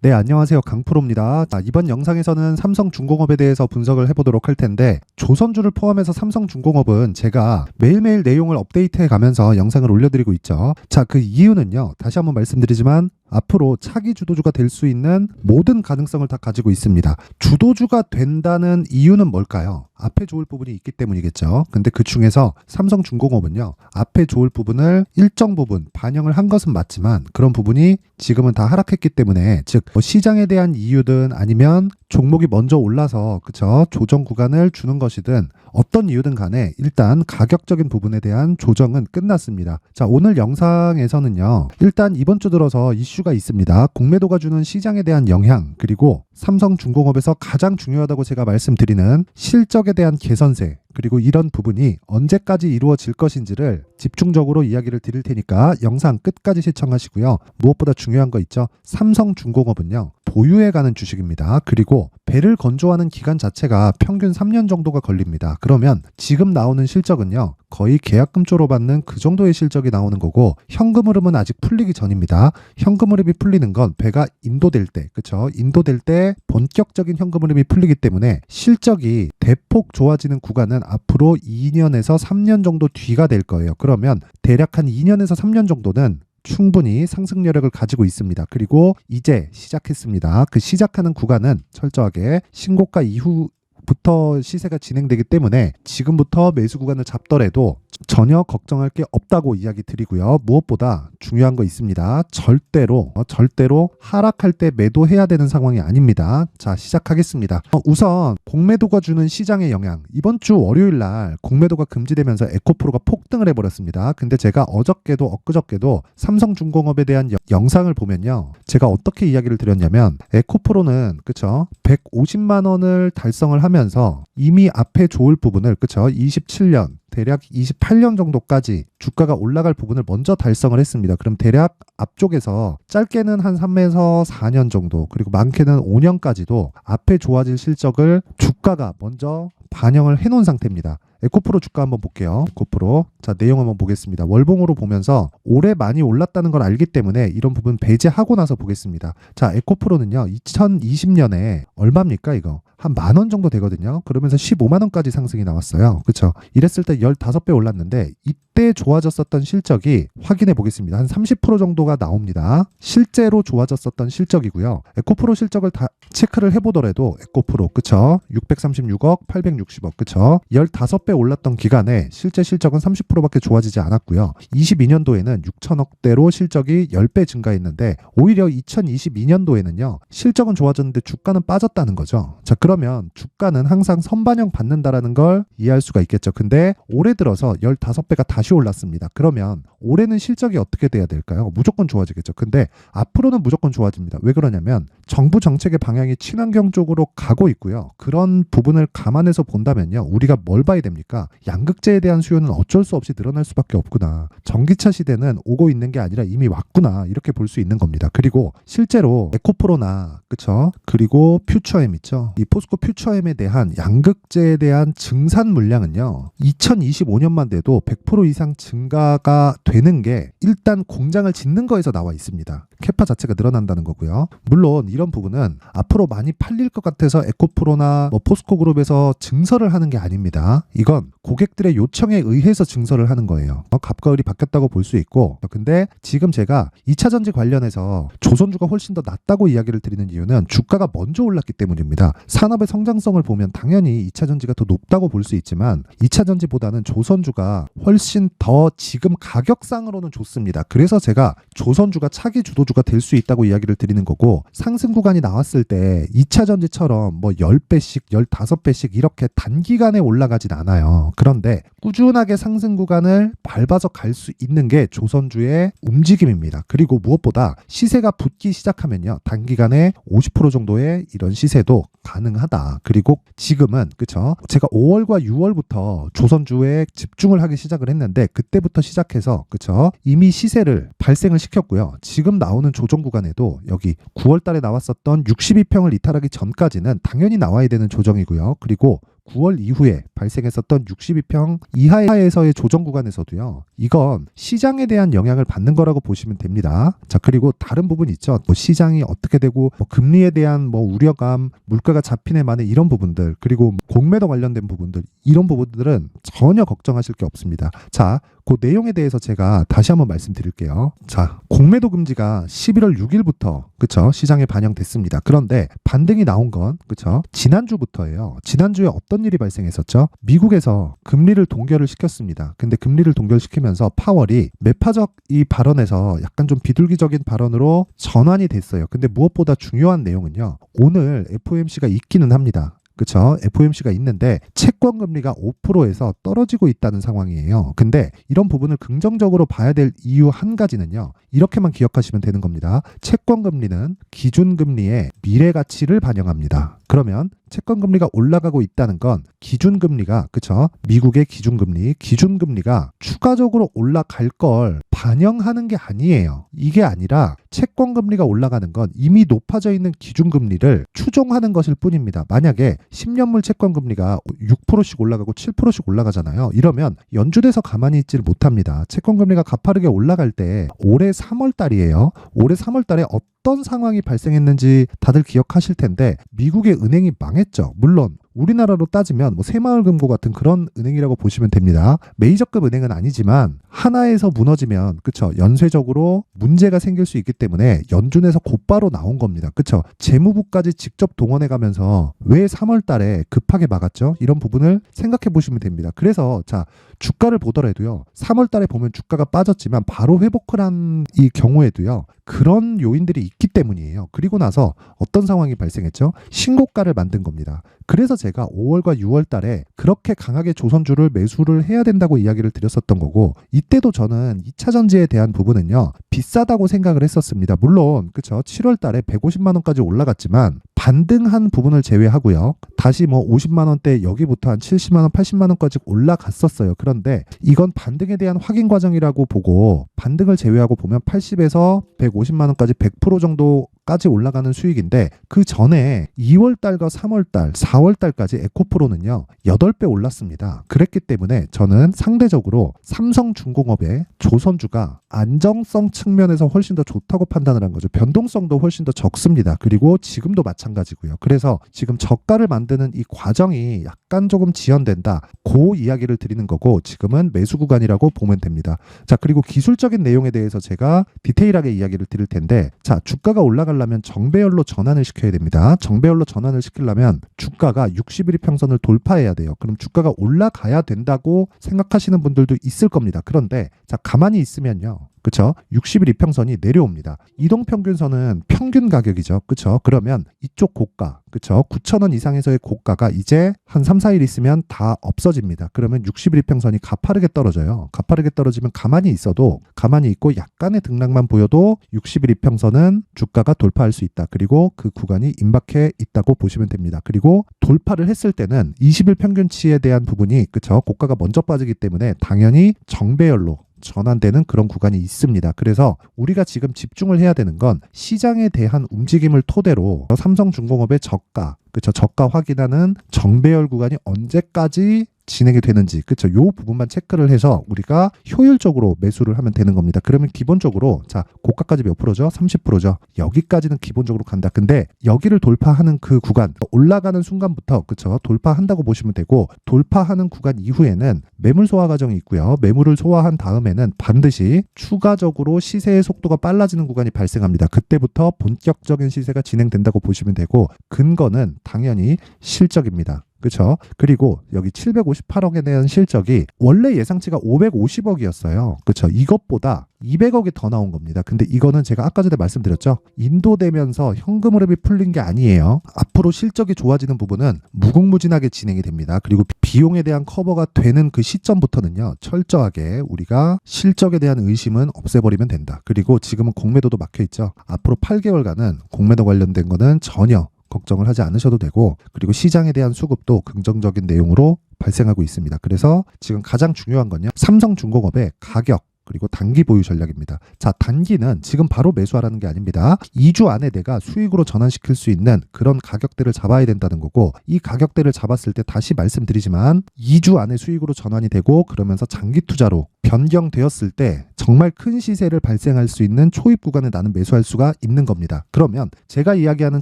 네, 안녕하세요. 강프로입니다. 자, 이번 영상에서는 삼성중공업에 대해서 분석을 해보도록 할 텐데, 조선주를 포함해서 삼성중공업은 제가 매일매일 내용을 업데이트해 가면서 영상을 올려드리고 있죠. 자, 그 이유는요, 다시 한번 말씀드리지만, 앞으로 차기 주도주가 될 수 있는 모든 가능성을 다 가지고 있습니다. 주도주가 된다는 이유는 뭘까요? 앞에 좋을 부분이 있기 때문이겠죠. 근데 그 중에서 삼성중공업은요, 앞에 좋을 부분을 일정 부분 반영을 한 것은 맞지만 그런 부분이 지금은 다 하락했기 때문에, 즉 시장에 대한 이유든 아니면 종목이 먼저 올라서 그쵸 조정 구간을 주는 것이든 어떤 이유든 간에 일단 가격적인 부분에 대한 조정은 끝났습니다. 자, 오늘 영상에서는요, 일단 이번 주 들어서 이슈가 있습니다. 공매도가 주는 시장에 대한 영향, 그리고 삼성중공업에서 가장 중요하다고 제가 말씀드리는 실적에 대한 개선세, 그리고 이런 부분이 언제까지 이루어질 것인지를 집중적으로 이야기를 드릴 테니까 영상 끝까지 시청하시고요. 무엇보다 중요한 거 있죠? 삼성중공업은요, 보유해 가는 주식입니다. 그리고 배를 건조하는 기간 자체가 평균 3년 정도가 걸립니다. 그러면 지금 나오는 실적은요, 거의 계약금조로 받는 그 정도의 실적이 나오는 거고, 현금 흐름은 아직 풀리기 전입니다. 현금 흐름이 풀리는 건 배가 인도될 때, 그쵸? 인도될 때 본격적인 현금 흐름이 풀리기 때문에 실적이 대폭 좋아지는 구간은 앞으로 2년에서 3년 정도 뒤가 될 거예요. 그러면 대략 한 2년에서 3년 정도는 충분히 상승 여력을 가지고 있습니다. 그리고 이제 시작했습니다. 그 시작하는 구간은 철저하게 신고가 이후부터 시세가 진행되기 때문에 지금부터 매수 구간을 잡더라도 전혀 걱정할 게 없다고 이야기 드리고요. 무엇보다 중요한 거 있습니다. 절대로 하락할 때 매도해야 되는 상황이 아닙니다. 자, 시작하겠습니다. 우선 공매도가 주는 시장의 영향. 이번 주 월요일 날 공매도가 금지되면서 에코프로가 폭등을 해버렸습니다. 근데 제가 어저께도 엊그저께도 삼성중공업에 대한 영상을 보면요, 제가 어떻게 이야기를 드렸냐면, 에코프로는 그쵸 150만 원을 달성을 하면서 이미 앞에 좋을 부분을 그쵸 27년 대략 28년 정도까지 주가가 올라갈 부분을 먼저 달성을 했습니다. 그럼 대략 앞쪽에서 짧게는 한 3에서 4년 정도, 그리고 많게는 5년까지도 앞에 좋아질 실적을 주가가 먼저 반영을 해놓은 상태입니다. 에코프로 주가 한번 볼게요. 에코프로. 자, 내용 한번 보겠습니다. 월봉으로 보면서 올해 많이 올랐다는 걸 알기 때문에 이런 부분 배제하고 나서 보겠습니다. 자, 에코프로는요, 2020년에 얼마입니까, 이거? 한 10,000원 정도 되거든요. 그러면서 15만 원까지 상승이 나왔어요. 그쵸? 이랬을 때 15배 올랐는데, 이때 좋아졌었던 실적이 확인해 보겠습니다. 한 30% 정도가 나옵니다. 실제로 좋아졌었던 실적이고요. 에코프로 실적을 다 체크를 해보더라도 에코프로 그쵸? 636억, 860억 그쵸? 15배 올랐던 기간에 실제 실적은 30%밖에 좋아지지 않았고요. 22년도에는 6천억대로 실적이 10배 증가했는데, 오히려 2022년도에는요, 실적은 좋아졌는데 주가는 빠졌다는 거죠. 자, 그러면 주가는 항상 선반영 받는다라는 걸 이해할 수가 있겠죠. 근데 올해 들어서 15배가 다시 올랐습니다. 그러면 올해는 실적이 어떻게 돼야 될까요? 무조건 좋아지겠죠. 근데 앞으로는 무조건 좋아집니다. 왜 그러냐면 정부 정책의 방향이 친환경 쪽으로 가고 있고요. 그런 부분을 감안해서 본다면요, 우리가 뭘 봐야 됩니까? 양극재에 대한 수요는 어쩔 수 없이 늘어날 수밖에 없구나. 전기차 시대는 오고 있는 게 아니라 이미 왔구나. 이렇게 볼 수 있는 겁니다. 그리고 실제로 에코프로나 그쵸? 그리고 퓨처엠 있죠? 이 포스코 퓨처엠에 대한 양극재에 대한 증산 물량은요, 2025년만 돼도 100% 이상 증가가 되는 게 일단 공장을 짓는 거에서 나와 있습니다. 캐파 자체가 늘어난다는 거고요. 물론 이런 부분은 앞으로 많이 팔릴 것 같아서 에코프로나 포스코 그룹에서 증설을 하는 게 아닙니다. 이건 고객들의 요청에 의해서 증설을 하는 거예요. 갑과 을이 바뀌었다고 볼 수 있고, 근데 지금 제가 2차전지 관련해서 조선주가 훨씬 더 낫다고 이야기를 드리는 이유는 주가가 먼저 올랐기 때문입니다. 산업의 성장성을 보면 당연히 2차전지가 더 높다고 볼 수 있지만 2차전지보다는 조선주가 훨씬 더 지금 가격상으로는 좋습니다. 그래서 제가 조선주가 차기 주도주가 될 수 있다고 이야기를 드리는 거고, 상승 구간이 나왔을 때 2차전지처럼 10배씩 15배씩 이렇게 단기간에 올라가진 않아요. 그런데 꾸준하게 상승 구간을 밟아서 갈 수 있는 게 조선주의 움직임입니다. 그리고 무엇보다 시세가 붙기 시작하면요, 단기간에 50% 정도의 이런 시세도 가능하다. 그리고 지금은 그쵸, 제가 5월과 6월부터 조선주에 집중을 하기 시작을 했는데, 그때부터 시작해서 그쵸, 이미 시세를 발생을 시켰고요. 지금 나오는 조정 구간에도 여기 9월 달에 나왔었던 62평을 이탈하기 전까지는 당연히 나와야 되는 조정이고요. 그리고 9월 이후에 발생했었던 62평 이하에서의 조정 구간에서도요. 이건 시장에 대한 영향을 받는 거라고 보시면 됩니다. 자, 그리고 다른 부분 있죠. 뭐 시장이 어떻게 되고 금리에 대한 우려감, 물가가 잡히네 마네 이런 부분들, 그리고 공매도 관련된 부분들, 이런 부분들은 전혀 걱정하실 게 없습니다. 자, 그 내용에 대해서 제가 다시 한번 말씀드릴게요. 자, 공매도 금지가 11월 6일부터 그쵸 시장에 반영됐습니다. 그런데 반등이 나온 건 그쵸 지난주부터예요. 지난주에 어떤 일이 발생했었죠? 미국에서 금리를 동결을 시켰습니다. 근데 금리를 동결시키면서 파월이 매파적 이 발언에서 약간 좀 비둘기적인 발언으로 전환이 됐어요. 근데 무엇보다 중요한 내용은요. 오늘 FOMC가 있기는 합니다. 그쵸? FOMC가 있는데 채권 금리가 5%에서 떨어지고 있다는 상황이에요. 근데 이런 부분을 긍정적으로 봐야 될 이유 한 가지는요. 이렇게만 기억하시면 되는 겁니다. 채권 금리는 기준 금리의 미래 가치를 반영합니다. 그러면 채권 금리가 올라가고 있다는 건 기준 금리가 그쵸? 미국의 기준 금리가 추가적으로 올라갈 걸 반영하는 게 아니에요. 이게 아니라 채권 금리가 올라가는 건 이미 높아져 있는 기준 금리를 추종하는 것일 뿐입니다. 만약에 10년물 채권 금리가 6%씩 올라가고 7%씩 올라가잖아요. 이러면 연준에서 가만히 있지를 못합니다. 채권 금리가 가파르게 올라갈 때 올해 3월 달이에요. 올해 3월 달에 어떤 상황이 발생했는지 다들 기억하실 텐데 미국의 은행이 망했죠. 물론 우리나라로 따지면 새마을금고 같은 그런 은행이라고 보시면 됩니다. 메이저급 은행은 아니지만 하나에서 무너지면 그쵸 연쇄적으로 문제가 생길 수 있기 때문에 연준에서 곧바로 나온 겁니다. 그쵸 재무부까지 직접 동원해 가면서 왜 3월 달에 급하게 막았죠? 이런 부분을 생각해 보시면 됩니다. 그래서 자 주가를 보더라도요. 3월 달에 보면 주가가 빠졌지만 바로 회복을 한 이 경우에도요. 그런 요인들이 있기 때문이에요. 그리고 나서 어떤 상황이 발생했죠? 신고가를 만든 겁니다. 그래서 제가 5월과 6월 달에 그렇게 강하게 조선주를 매수를 해야 된다고 이야기를 드렸었던 거고 이때도 저는 2차 전지에 대한 부분은요. 비싸다고 생각을 했었습니다. 물론 그쵸 7월 달에 150만 원까지 올라갔지만 반등한 부분을 제외하고요. 다시 50만 원대 여기부터 한 70만 원, 80만 원까지 올라갔었어요. 그런데 이건 반등에 대한 확인 과정이라고 보고 반등을 제외하고 보면 80에서 150만 원까지 100% 정도까지 올라가는 수익인데 그 전에 2월 달과 3월 달, 4월 달까지 에코프로는요. 8배 올랐습니다. 그랬기 때문에 저는 상대적으로 삼성중공업의 조선주가 안정성 측면에서 훨씬 더 좋다고 판단을 한 거죠. 변동성도 훨씬 더 적습니다. 그리고 지금도 마찬가지고요. 그래서 지금 저가를 만드는 이 과정이 약간 조금 지연된다. 그 이야기를 드리는 거고 지금은 매수 구간이라고 보면 됩니다. 자, 그리고 기술적인 내용에 대해서 제가 디테일하게 이야기를 드릴 텐데 자, 주가가 올라가려면 정배열로 전환을 시켜야 됩니다. 정배열로 전환을 시키려면 주가가 60일 이평선을 돌파해야 돼요. 그럼 주가가 올라가야 된다고 생각하시는 분들도 있을 겁니다. 그런데 자, 가만히 있으면요. 그쵸? 60일 이평선이 내려옵니다. 이동평균선은 평균 가격이죠. 그쵸? 그러면 이쪽 고가, 그쵸? 9,000원 이상에서의 고가가 이제 한 3, 4일 있으면 다 없어집니다. 그러면 60일 이평선이 가파르게 떨어져요. 가파르게 떨어지면 가만히 있고 약간의 등락만 보여도 60일 이평선은 주가가 돌파할 수 있다. 그리고 그 구간이 임박해 있다고 보시면 됩니다. 그리고 돌파를 했을 때는 20일 평균치에 대한 부분이 그쵸? 고가가 먼저 빠지기 때문에 당연히 정배열로 전환되는 그런 구간이 있습니다. 그래서 우리가 지금 집중을 해야 되는 건 시장에 대한 움직임을 토대로 삼성중공업의 저가, 그쵸? 저가 확인하는 정배열 구간이 언제까지 진행이 되는지 그쵸 요 부분만 체크를 해서 우리가 효율적으로 매수를 하면 되는 겁니다. 그러면 기본적으로 자 고가까지 몇 프로죠? 30%죠. 여기까지는 기본적으로 간다. 근데 여기를 돌파하는 그 구간 올라가는 순간부터 그쵸 돌파한다고 보시면 되고 돌파하는 구간 이후에는 매물 소화 과정이 있고요. 매물을 소화한 다음에는 반드시 추가적으로 시세의 속도가 빨라지는 구간이 발생합니다. 그때부터 본격적인 시세가 진행된다고 보시면 되고 근거는 당연히 실적입니다. 그렇죠? 그리고 여기 758억에 대한 실적이 원래 예상치가 550억이었어요. 그렇죠? 이것보다 200억이 더 나온 겁니다. 근데 이거는 제가 아까 전에 말씀드렸죠. 인도되면서 현금 흐름이 풀린 게 아니에요. 앞으로 실적이 좋아지는 부분은 무궁무진하게 진행이 됩니다. 그리고 비용에 대한 커버가 되는 그 시점부터는요. 철저하게 우리가 실적에 대한 의심은 없애버리면 된다. 그리고 지금은 공매도도 막혀있죠. 앞으로 8개월간은 공매도 관련된 거는 전혀 걱정을 하지 않으셔도 되고 그리고 시장에 대한 수급도 긍정적인 내용으로 발생하고 있습니다. 그래서 지금 가장 중요한 건요. 삼성중공업의 가격 그리고 단기 보유 전략입니다. 자, 단기는 지금 바로 매수하라는 게 아닙니다. 2주 안에 내가 수익으로 전환시킬 수 있는 그런 가격대를 잡아야 된다는 거고, 이 가격대를 잡았을 때 다시 말씀드리지만 2주 안에 수익으로 전환이 되고 그러면서 장기 투자로 변경되었을 때 정말 큰 시세를 발생할 수 있는 초입 구간에 나는 매수할 수가 있는 겁니다. 그러면 제가 이야기하는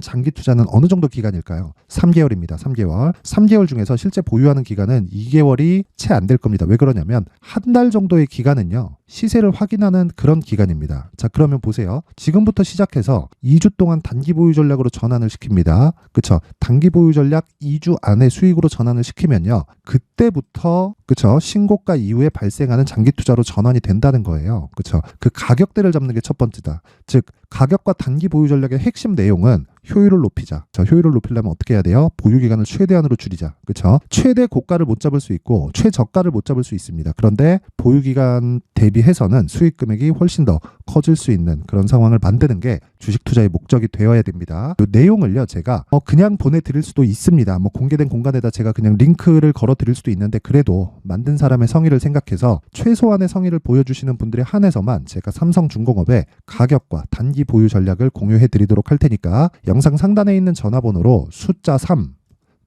장기 투자는 어느 정도 기간일까요? 3개월입니다. 3개월. 3개월 중에서 실제 보유하는 기간은 2개월이 채 안 될 겁니다. 왜 그러냐면 한 달 정도의 기간은요, 시세를 확인하는 그런 기간입니다. 자, 그러면 보세요. 지금부터 시작해서 2주 동안 단기 보유 전략으로 전환을 시킵니다. 그쵸? 단기 보유 전략 2주 안에 수익으로 전환을 시키면요, 그때부터 그쵸? 신고가 이후에 발생하는 장기 투자로 전환이 된다는 거예요. 그쵸? 그 가격대를 잡는 게 첫 번째다. 즉, 가격과 단기 보유 전략의 핵심 내용은 효율을 높이자. 자, 효율을 높이려면 어떻게 해야 돼요? 보유 기간을 최대한으로 줄이자. 그렇죠? 최대 고가를 못 잡을 수 있고 최저가를 못 잡을 수 있습니다. 그런데 보유 기간 대비해서는 수익 금액이 훨씬 더 커질 수 있는 그런 상황을 만드는 게 주식 투자의 목적이 되어야 됩니다. 이 내용을요, 제가 그냥 보내드릴 수도 있습니다. 뭐 공개된 공간에다 제가 그냥 링크를 걸어드릴 수도 있는데, 그래도 만든 사람의 성의를 생각해서 최소한의 성의를 보여주시는 분들에 한해서만 제가 삼성중공업의 가격과 단기 보유 전략을 공유해 드리도록 할 테니까 영상 상단에 있는 전화번호로 숫자 3,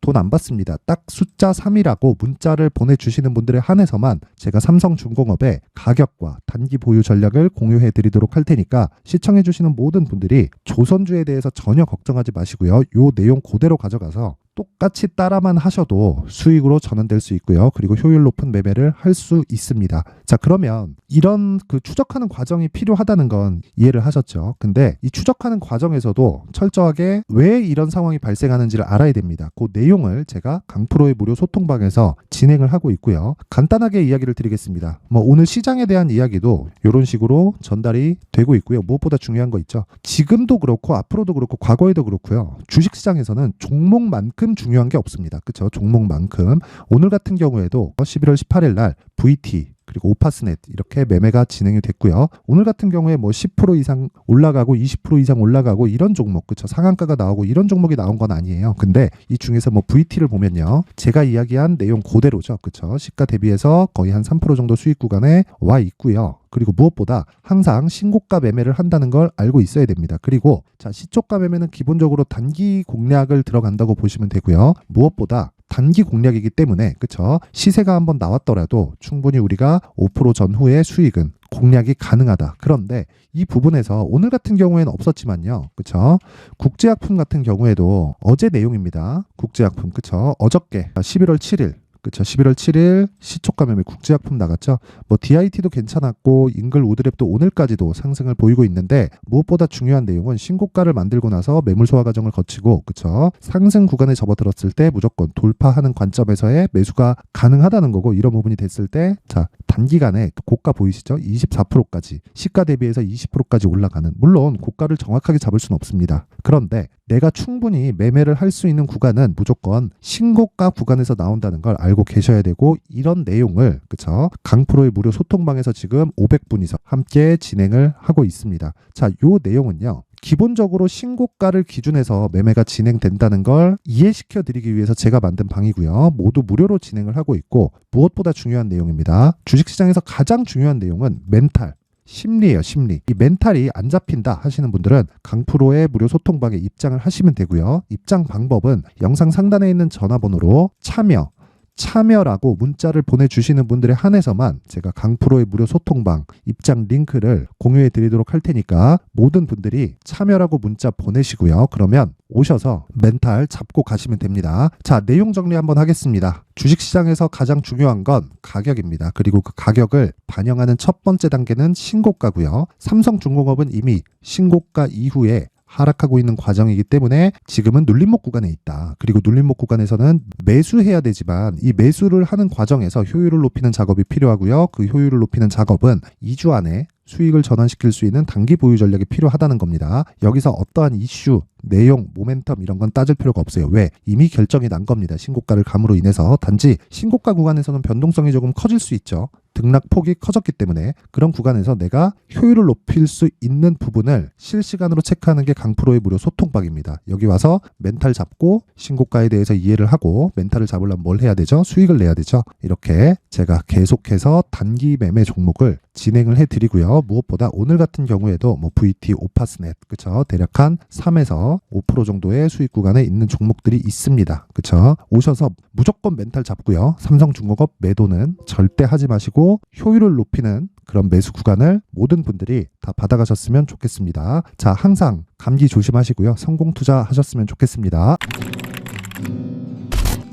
돈 안 받습니다. 딱 숫자 3이라고 문자를 보내주시는 분들에 한해서만 제가 삼성중공업의 가격과 단기 보유 전략을 공유해 드리도록 할 테니까 시청해 주시는 모든 분들이 조선주에 대해서 전혀 걱정하지 마시고요. 요 내용 그대로 가져가서 똑같이 따라만 하셔도 수익으로 전환될 수 있고요. 그리고 효율 높은 매매를 할 수 있습니다. 자, 그러면 이런 그 추적하는 과정이 필요하다는 건 이해를 하셨죠? 근데 이 추적하는 과정에서도 철저하게 왜 이런 상황이 발생하는지를 알아야 됩니다. 그 내용을 제가 강프로의 무료 소통방에서 진행을 하고 있고요. 간단하게 이야기를 드리겠습니다. 뭐 오늘 시장에 대한 이야기도 이런 식으로 전달이 되고 있고요. 무엇보다 중요한 거 있죠. 지금도 그렇고 앞으로도 그렇고 과거에도 그렇고요. 주식시장에서는 종목만큼 중요한 게 없습니다. 그렇죠? 종목만큼. 오늘 같은 경우에도 11월 18일 날 VT 그리고 오파스넷 이렇게 매매가 진행이 됐고요. 오늘 같은 경우에 뭐 10% 이상 올라가고 20% 이상 올라가고 이런 종목, 그쵸? 상한가가 나오고 이런 종목이 나온 건 아니에요. 근데 이 중에서 뭐 VT를 보면요, 제가 이야기한 내용 그대로죠. 그쵸? 시가 대비해서 거의 한 3% 정도 수익 구간에 와 있고요. 그리고 무엇보다 항상 신고가 매매를 한다는 걸 알고 있어야 됩니다. 그리고 자, 시초가 매매는 기본적으로 단기 공략을 들어간다고 보시면 되고요. 무엇보다 단기 공략이기 때문에, 그쵸? 시세가 한번 나왔더라도 충분히 우리가 5% 전후의 수익은 공략이 가능하다. 그런데 이 부분에서 오늘 같은 경우에는 없었지만요. 그쵸? 국제약품 같은 경우에도 어제 내용입니다. 국제약품, 그쵸? 어저께 11월 7일 그쵸. 11월 7일 시초가 매매 국제약품 나갔죠. 뭐 DIT도 괜찮았고 잉글 우드랩도 오늘까지도 상승을 보이고 있는데, 무엇보다 중요한 내용은 신고가를 만들고 나서 매물 소화 과정을 거치고, 그쵸, 상승 구간에 접어들었을 때 무조건 돌파하는 관점에서의 매수가 가능하다는 거고, 이런 부분이 됐을 때 자, 단기간에 고가 보이시죠? 24%까지 시가 대비해서 20%까지 올라가는, 물론 고가를 정확하게 잡을 수는 없습니다. 그런데 내가 충분히 매매를 할 수 있는 구간은 무조건 신고가 구간에서 나온다는 걸 알고 계셔야 되고, 이런 내용을, 그쵸, 강프로의 무료 소통방에서 지금 500분이서 함께 진행을 하고 있습니다. 자, 요 내용은요, 기본적으로 신고가를 기준해서 매매가 진행된다는 걸 이해시켜 드리기 위해서 제가 만든 방이고요. 모두 무료로 진행을 하고 있고, 무엇보다 중요한 내용입니다. 주식시장에서 가장 중요한 내용은 멘탈, 심리예요. 심리. 이 멘탈이 안 잡힌다 하시는 분들은 강프로의 무료 소통방에 입장을 하시면 되고요. 입장 방법은 영상 상단에 있는 전화번호로 참여라고 문자를 보내주시는 분들에 한해서만 제가 강프로의 무료 소통방 입장 링크를 공유해 드리도록 할 테니까 모든 분들이 참여라고 문자 보내시고요. 그러면 오셔서 멘탈 잡고 가시면 됩니다. 자, 내용 정리 한번 하겠습니다. 주식시장에서 가장 중요한 건 가격입니다. 그리고 그 가격을 반영하는 첫 번째 단계는 신고가고요. 삼성중공업은 이미 신고가 이후에 하락하고 있는 과정이기 때문에 지금은 눌림목 구간에 있다. 그리고 눌림목 구간에서는 매수해야 되지만 이 매수를 하는 과정에서 효율을 높이는 작업이 필요하고요. 그 효율을 높이는 작업은 2주 안에 수익을 전환시킬 수 있는 단기 보유 전략이 필요하다는 겁니다. 여기서 어떠한 이슈, 내용, 모멘텀 이런 건 따질 필요가 없어요. 왜? 이미 결정이 난 겁니다. 신고가를 감으로 인해서. 단지 신고가 구간에서는 변동성이 조금 커질 수 있죠. 등락폭이 커졌기 때문에 그런 구간에서 내가 효율을 높일 수 있는 부분을 실시간으로 체크하는 게 강프로의 무료 소통방입니다. 여기 와서 멘탈 잡고 신고가에 대해서 이해를 하고, 멘탈을 잡으려면 뭘 해야 되죠? 수익을 내야 되죠. 이렇게 제가 계속해서 단기 매매 종목을 진행을 해드리고요. 무엇보다 오늘 같은 경우에도 VT, 오파스넷, 그쵸? 대략 한 3에서 5% 정도의 수익 구간에 있는 종목들이 있습니다. 그쵸? 오셔서 무조건 멘탈 잡고요. 삼성중공업 매도는 절대 하지 마시고 효율을 높이는 그런 매수 구간을 모든 분들이 다 받아가셨으면 좋겠습니다. 자, 항상 감기 조심하시고요. 성공 투자하셨으면 좋겠습니다.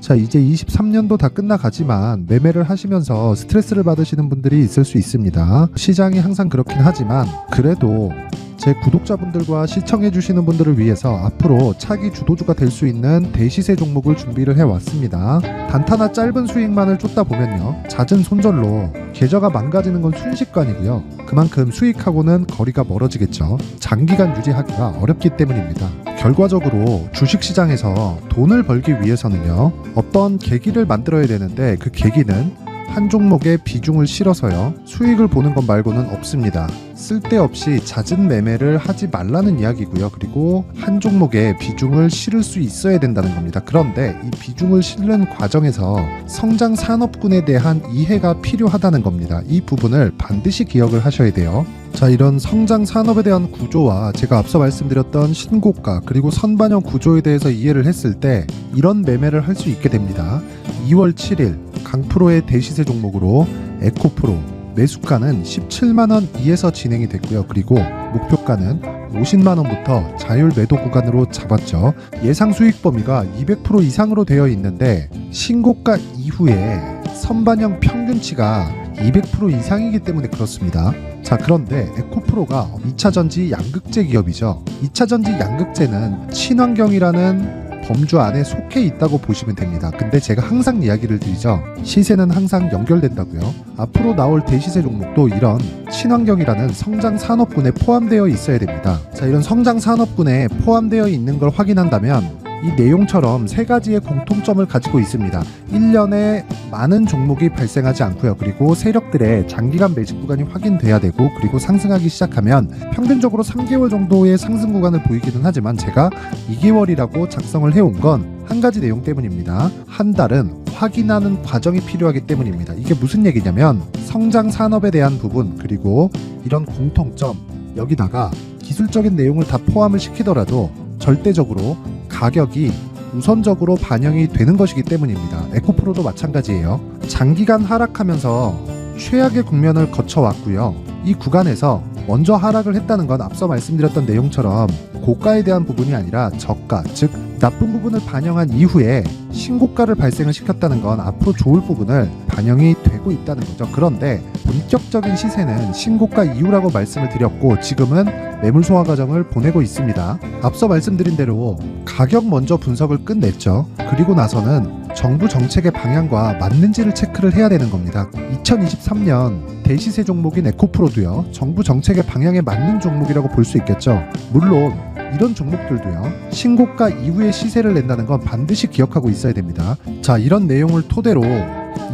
자, 이제 23년도 다 끝나가지만 매매를 하시면서 스트레스를 받으시는 분들이 있을 수 있습니다. 시장이 항상 그렇긴 하지만 그래도 제 구독자분들과 시청해주시는 분들을 위해서 앞으로 차기 주도주가 될 수 있는 대시세 종목을 준비를 해왔습니다. 단타나 짧은 수익만을 쫓다 보면요, 잦은 손절로 계좌가 망가지는 건 순식간이고요. 그만큼 수익하고는 거리가 멀어지겠죠. 장기간 유지하기가 어렵기 때문입니다. 결과적으로 주식시장에서 돈을 벌기 위해서는요, 어떤 계기를 만들어야 되는데 그 계기는 한 종목에 비중을 실어서요, 수익을 보는 것 말고는 없습니다. 쓸데없이 잦은 매매를 하지 말라는 이야기고요. 그리고 한 종목에 비중을 실을 수 있어야 된다는 겁니다. 그런데 이 비중을 실는 과정에서 성장 산업군에 대한 이해가 필요하다는 겁니다. 이 부분을 반드시 기억을 하셔야 돼요. 자, 이런 성장 산업에 대한 구조와 제가 앞서 말씀드렸던 신고가 그리고 선반영 구조에 대해서 이해를 했을 때 이런 매매를 할 수 있게 됩니다. 2월 7일 강프로의 대시세 종목으로 에코프로 매수가는 17만원 이에서 진행이 됐고요. 그리고 목표가는 50만원부터 자율 매도 구간으로 잡았죠. 예상 수익 범위가 200% 이상으로 되어 있는데 신고가 이후에 선반영 평균치가 200% 이상이기 때문에 그렇습니다. 자, 그런데 에코프로가 2차전지 양극재 기업이죠. 2차전지 양극재는 친환경이라는 범주 안에 속해 있다고 보시면 됩니다. 근데 제가 항상 이야기를 드리죠. 시세는 항상 연결된다고요. 앞으로 나올 대시세 종목도 이런 친환경이라는 성장 산업군에 포함되어 있어야 됩니다. 자, 이런 성장 산업군에 포함되어 있는 걸 확인한다면 이 내용처럼 세 가지의 공통점을 가지고 있습니다. 1년에 많은 종목이 발생하지 않고요. 그리고 세력들의 장기간 매집 구간이 확인돼야 되고, 그리고 상승하기 시작하면 평균적으로 3개월 정도의 상승 구간을 보이기는 하지만 제가 2개월이라고 작성을 해온 건 한 가지 내용 때문입니다. 한 달은 확인하는 과정이 필요하기 때문입니다. 이게 무슨 얘기냐면 성장 산업에 대한 부분, 그리고 이런 공통점, 여기다가 기술적인 내용을 다 포함을 시키더라도 절대적으로 가격이 우선적으로 반영이 되는 것이기 때문입니다. 에코프로도 마찬가지예요. 장기간 하락하면서 최악의 국면을 거쳐왔고요. 이 구간에서 먼저 하락을 했다는 건 앞서 말씀드렸던 내용처럼 고가에 대한 부분이 아니라 저가, 즉 나쁜 부분을 반영한 이후에 신고가를 발생을 시켰다는 건 앞으로 좋을 부분을 반영이 되고 있다는 거죠. 그런데 본격적인 시세는 신고가 이후라고 말씀을 드렸고 지금은 매물 소화 과정을 보내고 있습니다. 앞서 말씀드린 대로 가격 먼저 분석을 끝냈죠. 그리고 나서는 정부 정책의 방향과 맞는지를 체크를 해야 되는 겁니다. 2023년 대시세 종목인 에코프로도요, 정부 정책의 방향에 맞는 종목이라고 볼 수 있겠죠. 물론 이런 종목들도요, 신고가 이후에 시세를 낸다는 건 반드시 기억하고 있어야 됩니다. 자, 이런 내용을 토대로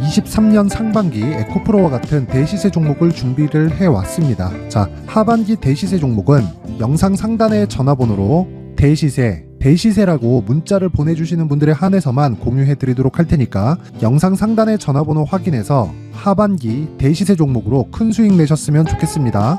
23년 상반기 에코프로와 같은 대시세 종목을 준비를 해왔습니다. 자, 하반기 대시세 종목은 영상 상단의 전화번호로 대시세라고 문자를 보내주시는 분들에 한해서만 공유해드리도록 할 테니까 영상 상단의 전화번호 확인해서 하반기 대시세 종목으로 큰 수익 내셨으면 좋겠습니다.